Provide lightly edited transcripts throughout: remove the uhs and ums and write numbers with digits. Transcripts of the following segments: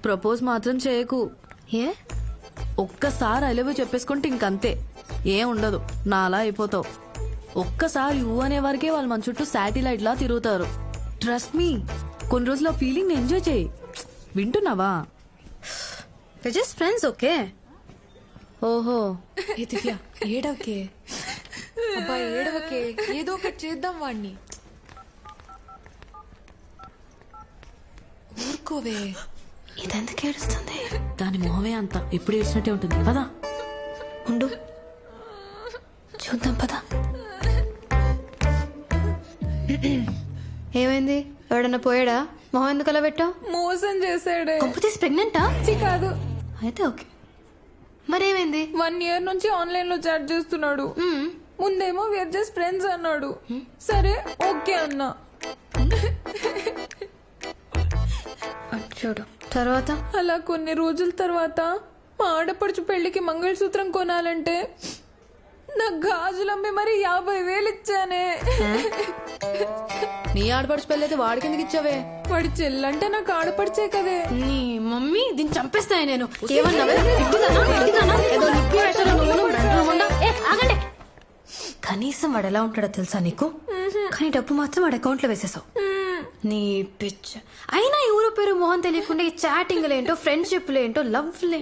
Propose మాత్రం చేయకు. ఏ ఒక్కసారి ఐ లవ్ యూ చెప్పేసుకుంటే ఇంకంతే, ఏం ఉండదు, నాలా అయిపోతావు. ఒక్కసారి యూ అనే వరకే వాళ్ళు మన చుట్టూ శాటిలైట్ లా తిరుగుతారు. ట్రస్ట్ మీ, కొన్ని రోజులు ఆ ఫీలింగ్ ఎంజాయ్ చేయి. వింటున్నావా? Just friends. ఓకే. ఓహో, ఏ దివ్య ఏడవకే, అబ్బా ఏడవకే, ఏదో ఒకటి చేద్దాం వాణ్ణి. ఊరుకోవే. ఇదెందుకు ఏడుస్తుంది? దాని మొహమే అంత ఎప్పుడు ఏడ్చినట్టే ఉంటుంది. పదా ఉండు చూద్దాం పదా. ఏమైంది? ఎవడన్నా పోయాడా? మొహం ఎందుకు అలా పెట్టావు? మోసం చేశాడే. కంపతీసి ప్రెగ్నెంటా? కాదు. అయితే ఓకే. మరేమైంది? 1 year నుంచి ఆన్లైన్ లో చాట్ చేస్తున్నాడు. ముందేమో వేర్ జస్ట్ ఫ్రెండ్స్ అన్నాడు. సరే ఓకే అన్నా. చూడు తర్వాత అలా కొన్ని రోజుల తర్వాత మా ఆడపడుచు పెళ్లికి మంగళసూత్రం కొనాలంటే నా గాజులమ్మి మరి 50,000 ఇచ్చానే. నీ ఆడపడుచు పెళ్ళైతే వాడికి ఎందుకు ఇచ్చావే? వాడి చెల్లంటే నాకు ఆడపడిచే కదే. నీ మమ్మీ దీన్ని చంపేస్తాయి నేను. ఏమన్నావే? ఏదో నిప్పి వేషాలు నువ్వు బ్రహ్మముండా. ఆగండి. కనీసం వాడు ఎలా ఉంటాడో తెలుసా నీకు? కానీ డబ్బు మాత్రం వాడి అకౌంట్ లో వేసేసావు. నీ పిచ్చ. అయినా ఎవరో పేరు మోహన్ తెలియకుండా ఈ చాటింగ్ లేంటో, ఫ్రెండ్షిప్ లేంటో, లవ్ లే.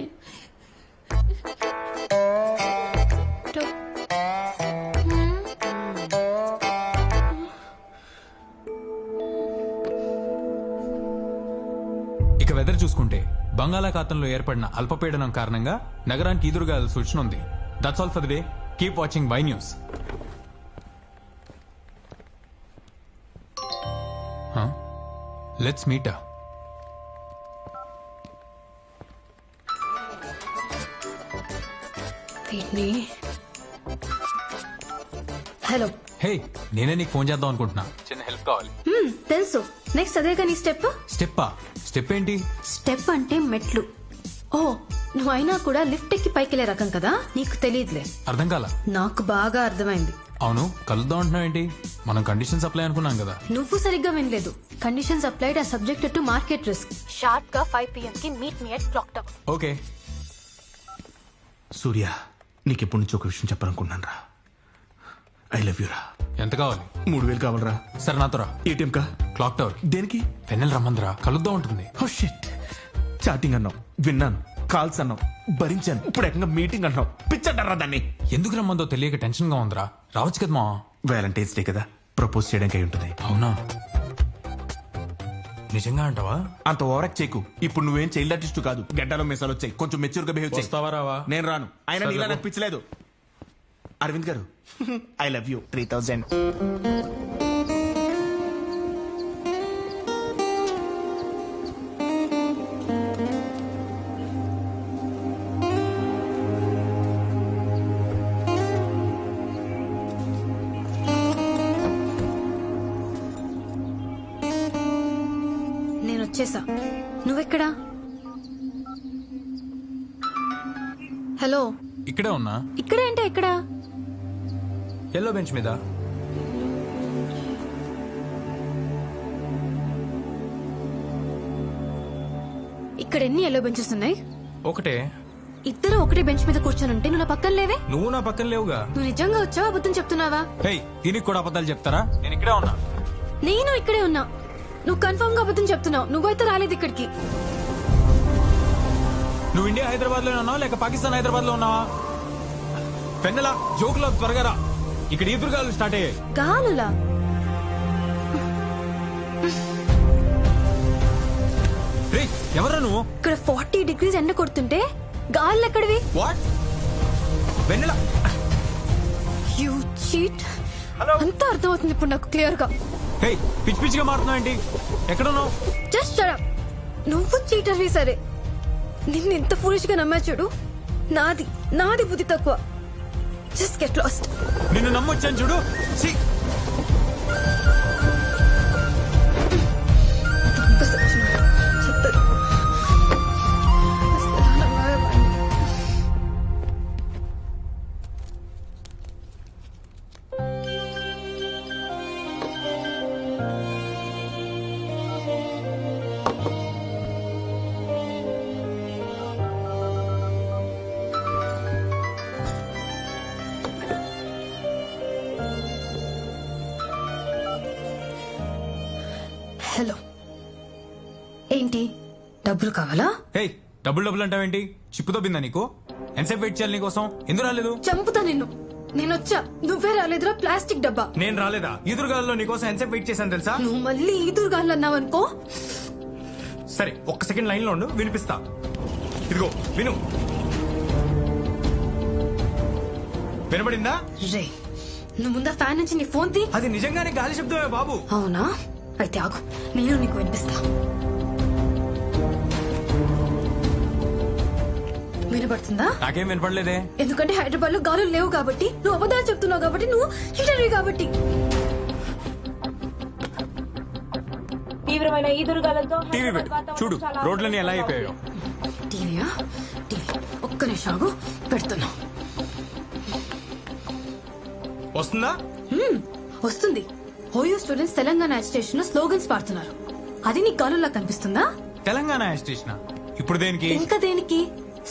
ఇక వెదర్ చూసుకుంటే బంగాళాఖాతంలో ఏర్పడిన అల్పపీడనం కారణంగా నగరానికి ఈదురుగాల సూచన ఉంది. That's all for the day. Keep watching bye news. Let's meet. Hello. Hey, నేనే నీకు ఫోన్ చేద్దాం అనుకుంటున్నా. చిన్న హెల్ప్ కావాలి. తెలుసు. నెక్స్ట్ అదే కానీ స్టెప్. స్టెప్పా? స్టెప్ ఏంటి? స్టెప్ అంటే మెట్లు. ఓ, నువ్వు అయినా కూడా లిఫ్ట్ ఎక్కి పైకిలే రకం కదా, నీకు తెలియదులే. అర్థం కాల. నాకు బాగా అర్థమైంది. అవును, కలుద్దాం అంటున్నావు ఏంటి? మనం కండిషన్స్ అప్లై అనుకున్నాం కదా. నువ్వు సరిగ్గా వినలేదు. కండిషన్స్ అప్లైడ్ ఆ subject to market risk. Sharp గా 5 PM కి meet me at clock tower. Okay. Surya, నీకెప్పటి నుంచి ఒక విషయం చెప్పాలనుకున్నాను రా. ఐ లవ్ యూ రా. ఎంత కావాలి? 3,000 కావాలరా. సరే నాతో రా. ఏటీఎం కా? Clock tower. దేనికి? పెన్నెల్ రమ్మందిరా, కలుద్దాం ఉంటుంది. Oh shit. చాటింగ్ అన్నావు, విన్నాను. కాల్స్ అన్నావు, భరించాను. ఇప్పుడు ఏకంగా మీటింగ్ అన్నావు. పిచ్చంటారా దాన్ని? ఎందుకు రమ్మందో తెలియక టెన్షన్ గా ఉందిరా. రావచ్చు కదా మా. వ్యాలంటైన్స్ డే కదా, ప్రపోజ్ చేయడానికి అయి ఉంటుంది. అవునా? నిజంగా అంటావా? అంత ఓవరాక్ట్ చేయకు. ఇప్పుడు నువ్వేం చైల్డ్ ఆర్టిస్ట్ కాదు. గడ్డలో మెసాలు వచ్చాయి. కొంచెం మెచ్యూర్ గా బిహేవ్ చేయి. వస్తావా రావా? నేను రాను. ఆయన నీలా నాకు పిచ్చలేదు. అరవింద్ గారు, ఐ లవ్ యూ. 3,000. నేను వచ్చేసా. నువ్వెక్కడా? హలో. ఇక్కడే ఉన్నా. ఇక్కడేంటే ఎక్కడా? ఎల్లో బెంచ్ మీద. ఇక్కడ ఎన్ని ఎల్లో బెంచెస్ ఉన్నాయి? ఒకటే. ఇద్దరు ఒకటే బెంచ్ మీద కూర్చొని ఉంటే నువ్వు నా పక్కన లేవే. నువ్వు నా పక్కన లేవుగా. నువ్వు నిజంగా వచ్చావా, అబద్ధం చెప్తున్నావా? హే, దీనికి కూడా అబద్ధాలు చెప్తారా? నేను ఇక్కడే ఉన్నా. నేను ఇక్కడే ఉన్నా. నువ్వు కన్ఫర్మ్ గా అబద్ధం చెప్తున్నావు. నువ్వైతే రాలేదు ఇక్కడికి. నువ్వు ఇండియా హైదరాబాద్ లో ఉన్నావా లేక పాకిస్తాన్ హైదరాబాద్ లో ఉన్నావా? పెన్నెలా జోకులో త్వరగా రా. ఇక్కడ ఈదురుగాలు స్టార్ట్ అయ్యాయి. గాలులా? రే, ఎవరా నువ్వు? ఇక్కడ 40 degrees ఎండ కొడుతుంటే గాలు ఎక్కడివి? వాట్? Vennela, you cheat. అంతా అర్థమవుతుంది ఇప్పుడు నాకు క్లియర్ గా. హే, పిచ్చి పిచ్చిగా మారుతున్నావు ఏంటి? ఎక్కడున్నావు? Just shut up. నువ్వు చీటర్వి సరే. నిన్ను ఎంత ఫూలిష్ గా నమ్మా చూడు. నాది బుద్ధి తక్కువ. Just get lost. నిన్ను నమ్మొచ్చాను చూడు. See? హలో ఏంటి డబ్బులు కావాలా? హే డబుల్ డబుల్ అంటావేంటి? చిప్పుతో బిందా నీకు? ఎంతసేపు వెయిట్ చేయాలి నీకోసం? ఎందుకు రాలేదు? చంపుతా నిన్ను. నేనొచ్చా, నువ్వే రాలేదురా ప్లాస్టిక్ డబ్బా. నేను రాలేదా? ఎదురుగాల్లో నీకోసం ఎంతసేపు వెయిట్ చేశాను తెలుసా? నువ్వు మళ్ళీ ఈదురుగాళ్ళు అన్నావనుకో. సరే ఒక్క సెకండ్ లైన్ లో ఉండు, వినిపిస్తా. ఇదిగో విను. వినబడిందా? రే నువ్వు ముందా ఫ్యాన్ నుంచి నీ ఫోన్ తీ. అది నిజంగానే గాలి శబ్దమే బాబు. అవునా? అయితే ఆగు, నేను నీకు వినిపిస్తా. వినపడుతుందా? నాకేం వినపడలేదే. ఎందుకంటే హైదరాబాద్ లో గాలులు లేవు కాబట్టి, నువ్వు అబద్ధాలు చెప్తున్నావు కాబట్టి, నువ్వు ఇంటర్వ్యూ కాబట్టి. తీవ్రమైన ఈదురుగాలతో టీవీ పెట్టు చూడు, రోడ్లన్నీ ఎలా అయిపోయాయో. టీవీయా? టీవీ ఒక్క నిమిషం ఆగు, పెడుతున్నా. వస్తుందా? వస్తుంది. ఓయూ స్టూడెంట్స్ తెలంగాణ స్టేషన్ లో స్లోగన్స్ పాడుతున్నారు. అది నీ గాలులా కనిపిస్తుందా? తెలంగాణ స్టేషన్ ఇప్పుడు దేనికి? ఇంకా దేనికి?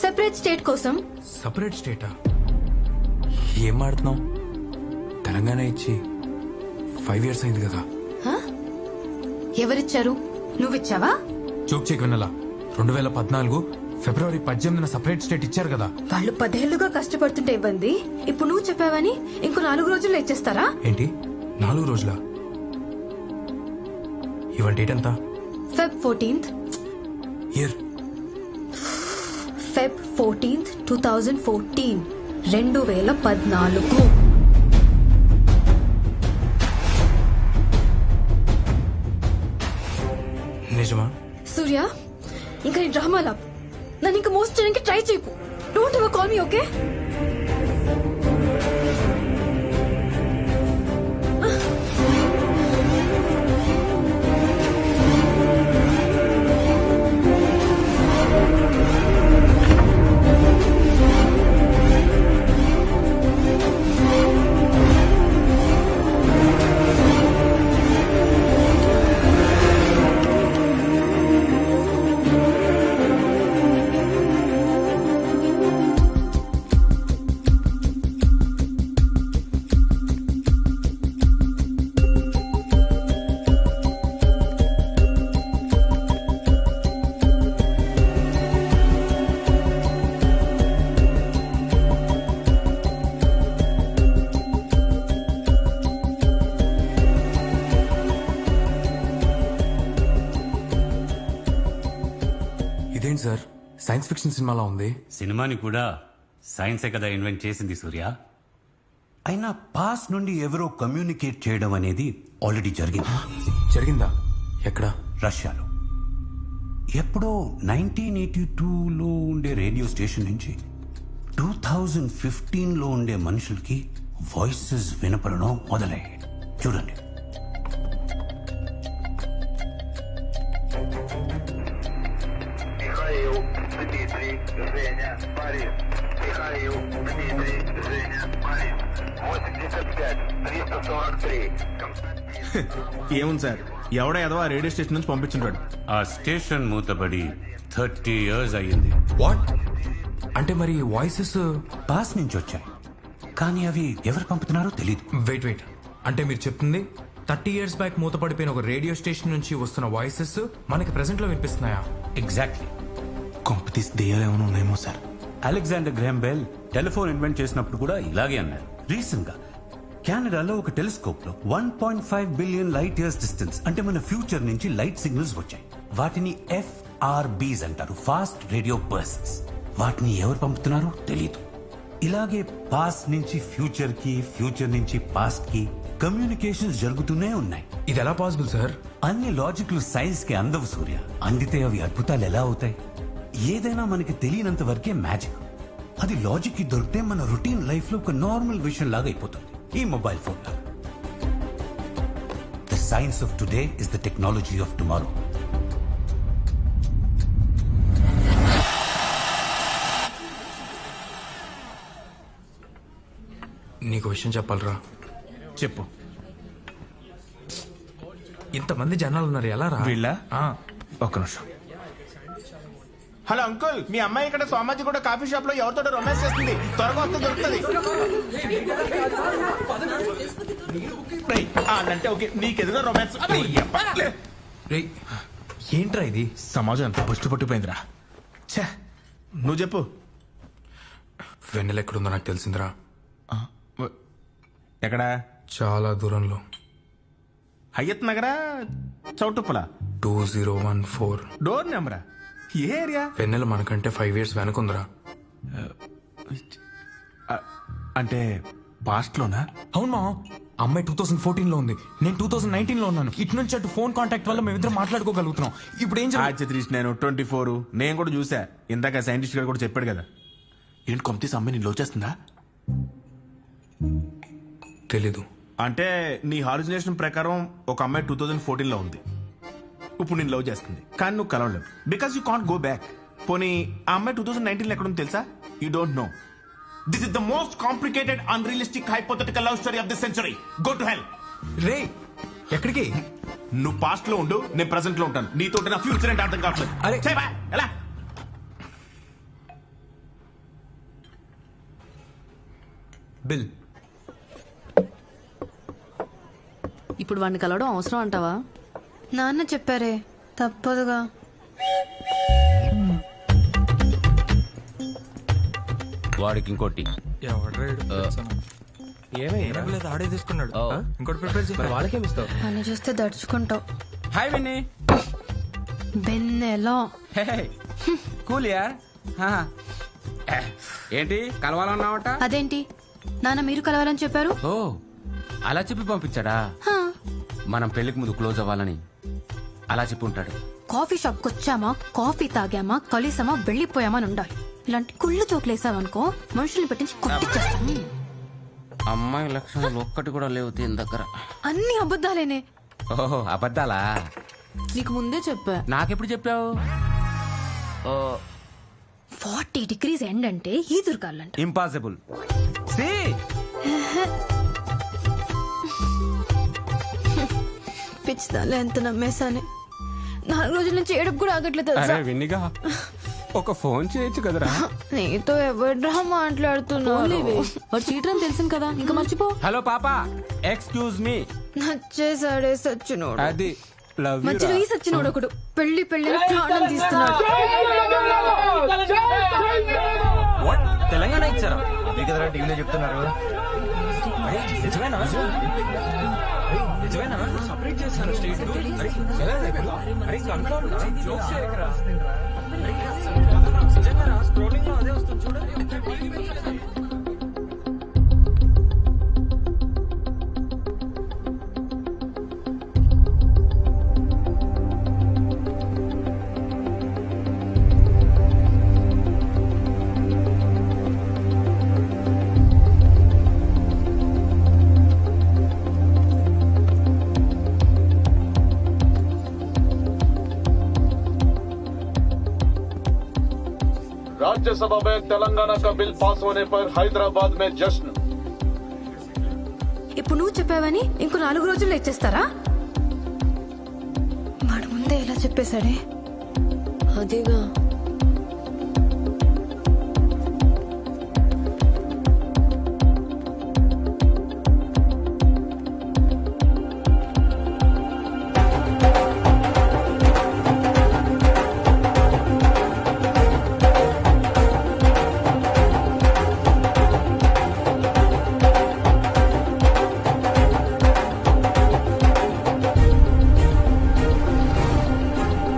సెపరేట్ స్టేట్ కోసం. సపరేట్ స్టేటా? ఏం మాడుతున్నావు? తెలంగాణ ఇచ్చి 5 years అయింది కదా. హ? ఎవరిచ్చారు? నువ్విచ్చావా? జోక్ చెక్ వినలా. 2014 ఫిబ్రవరి 18న సపరేట్ స్టేట్ ఇచ్చారు కదా. వాళ్ళు 10 ఏళ్లుగా కష్టపడుతుంటే ఇబ్బంది, ఇప్పుడు నువ్వు చెప్పావని ఇంకో 4 రోజుల్లో ఇచ్చేస్తారా? ఏంటి 4 రోజుల? ఇవాళ డేట్ ఎంత? Feb 14th. Year? Feb 14th, 2014. 2014. నిజమా? సూర్య, ఇంకా నీ డ్రామా లాప్. నన్ను ఇంకా మోస్ట్ చేయడానికి ట్రై చేయకు. Don't ever call me, okay? ఇదేంటి సార్, సైన్స్ ఫిక్షన్ సినిమాలా ఉంది. సినిమాని కూడా సైన్సే కదా ఇన్వెంట్ చేసింది సూర్య. అయినా పాస్ నుండి ఎవరో కమ్యూనికేట్ చేయడం అనేది ఆల్రెడీ జరిగింది. జరిగిందా? ఎక్కడ? రష్యాలో. ఎప్పుడో 1982లో ఉండే రేడియో స్టేషన్ నుంచి 2015లో ఉండే మనుషులకి వాయిసెస్ వినపడడం మొదలయ్యాయి. చూడండి. Михаил, Дмитрий, Женя, Борис. Михаил, Дмитрий, Женя, Борис. 85, 343. Константин. ఏముంది సార్, ఎవడో ఏదో ఆ రేడియో స్టేషన్ నుంచి పంపించుంటాడు. ఆ స్టేషన్ మూతబడి 30 years అయ్యింది. వాట్? అంటే మరి వాయిసెస్? పాస్ నుంచి వచ్చాయి, కానీ అవి ఎవరు పంపుతున్నారో తెలీదు. వెయిట్ వెయిట్, అంటే మీరు చెప్తుంది 30 years బ్యాక్ మూతపడిపోయిన ఒక రేడియో స్టేషన్ నుంచి వస్తున్న వాయిసెస్ మనకి ప్రెసెంట్ లో వినిపిస్తున్నాయా? ఎగ్జాక్ట్లీ. కొంపతీసి దెయ్యాలు ఏమైనా ఉన్నాయేమో sir. Alexander Graham bell telephone invent చేసినప్పుడు కూడా ఇలాగే అన్నారు. రీసెంట్ గా కెనడాలో ఒక టెలిస్కోప్ లో 1.5 billion light years డిస్టెన్స్, అంటే మన ఫ్యూచర్ నుంచి లైట్ సిగ్నల్స్ వచ్చాయి. వాటిని FRBs అంటారు, ఫాస్ట్ రేడియో బర్స్ట్స్. వాటిని ఎవరు పంపుతున్నారో తెలియదు. ఇలాగే పాస్ట్ నుంచి ఫ్యూచర్ కి, ఫ్యూచర్ నుంచి పాస్ట్ కి కమ్యూనికేషన్స్ జరుగుతూనే ఉన్నాయి. ఇది ఎలా పాసిబుల్ సార్? అన్ని లాజిక్లు సైన్స్ కి అందవు సూర్య. అందితే అవి అద్భుతాలు ఎలా అవుతాయి? ఏదైనా మనకి తెలియనంత వరకే మ్యాజిక్. అది లాజిక్ కి దొరికితే మన రొటీన్ లైఫ్ లో ఒక నార్మల్ విషయం లాగా అయిపోతుంది. ఈ మొబైల్ ఫోన్ లాగా. The science of today is the technology of tomorrow. నీకు విషయం చెప్పాలరా. చెప్పు. ఇంతమంది జనాలు ఉన్నారు, ఎలా రా? వీళ్ళ ఆ, ఒక్క నిమిషం. హలో అంకుల్, మీ అమ్మాయి ఇక్కడ సోమాజీ కూడా కాఫీ షాప్ లో ఎవరితో రొమాన్స్ చేస్తుంది, త్వరగా వస్తే దొరుకుతుంది. అంటే ఓకే, నీకెదురు రొమాన్స్. రేయ్ ఏంట్రా ఇది? సమాజం అంతా బుష్టి పట్టిపోయిందిరా. ఛే, నువ్వు చెప్పు. వెన్నెల ఎక్కడుందో నాకు తెలిసిందిరా. ఎక్కడా? చాలా దూరంలో. హయ్యత్ నగరా, చౌటుప్పల? 2014. డోర్ నెంబరా? ఏ ఏరియా? వెన్నెల మనకంటే 5 years వెనకుందిరా. అంటే పాస్ట్ లోనా? అవును మా అమ్మాయి 2014 లో ఉంది, నేను 2019 లో ఉన్నాను. ఇటు నుంచి అటు ఫోన్ కాంటాక్ట్ వల్ల మేమిద్దరం మాట్లాడుకోగలుగుతున్నాం. ఇప్పుడు ఏం నేను 24. నేను కూడా చూసా, ఇందాక సైంటిస్ట్ గారు కూడా చెప్పాడు కదా. ఏంటి కొంత అమ్మాయి నేను లవ్ చేస్తుందా? తెలీదు. అంటే నీ హాలుజినేషన్ ప్రకారం ఒక అమ్మాయి 2014 లో ఉంది, ఇప్పుడు నేను లవ్ చేస్తుంది, కానీ నువ్వు కలవలేవు because you can't go back. పోనీ ఆ అమ్మాయి 2019 లో ఎక్కడుంది తెలుసా? You don't know. This is the most complicated unrealistic hypothetical love story of the century. Go to hell. రే ఎక్కడికి? నువ్వు పాస్ట్ లో ఉండు, నేను ప్రెసెంట్ లో ఉంటాను. నీతో నా ఫ్యూచర్ అంటే అర్థం కావట్లేదు. అరే. ఛే, బా, ఎలా? బిల్. ఇప్పుడు వాడిని కలవడం అవసరం అంటావా? నాన్న చెప్పారే, తప్పదుగా. వాడికి ఇంకోటి ఆడే తీసుకున్నాడు. ఇంకోటి ప్రిపేర్ చేసి వాళ్ళకేమిస్తావు? అని చూస్తే దడుచుకుంటావు. హాయ్ విన్నీ. బెన్నెలో కూల్ యార్. ఏంటి కలవాలన్నావట? అదేంటి నాన్న మీరు కలవాలని చెప్పారు? ఓ అలా చెప్పి పంపించాడా? హా. మనం పెళ్లికి ముందు క్లోజ్ అవ్వాలని అలా చెప్పి ఉంటాడు. కాఫీ షాప్ కొచ్చామా, కాఫీ తాగామా, కలిసామా, వెళ్ళిపోయామా అని ఉండాలి. ఇలాంటి కుళ్ళు చోట్లేసావనుకో మనుషుల్ని పెట్టించి కొట్టిచ్చేస్తాను. అమ్మాయి లక్షణాలు ఒక్కటి కూడా లేవు దీని దగ్గర. అన్ని అబద్ధాలేనే. ఓహో అబద్ధాలా? నీకు ముందే చెప్పా. నాకెప్పుడు చెప్పావు? 40 degrees ఎండ్ అంటే ఈదురుగాలంట. ఇంపాసిబుల్. పిచ్చిదాలే ఎంత నమ్మేశానే. 4 రోజుల నుంచి ఏడుపు కూడా ఆగట్లేదు తెలుసా? విన్నిగా ఒక ఫోన్ చేయొచ్చు కదరా. నీతో ఎవడ్రా మాట్లాడుతున్నావు? వాడు చీటర్ అని తెలిసింది కదా, ఇంకా మర్చిపో. హలో పాపా, ఎక్స్క్యూజ్ మీ. నచ్చేసాడే సచ్చినోడు. అది లవ్ మధ్యలో ఈ సచ్చినోడు ఒకడు పెళ్లి పెళ్లి ప్రాణం తీస్తున్నాడు. తెలంగాణ ఇచ్చారా? టీవీలో చెప్తున్నారు. राज्यसभा में तेलंगाना का बिल पास होने पर हैदराबाद में जश्न. ఇప్పుడు నువ్వు చెప్పావని ఇంకో 4 రోజుల్లో ఇచ్చేస్తారా? వాడు ముందే ఇలా చెప్పేశాడే. అదేగా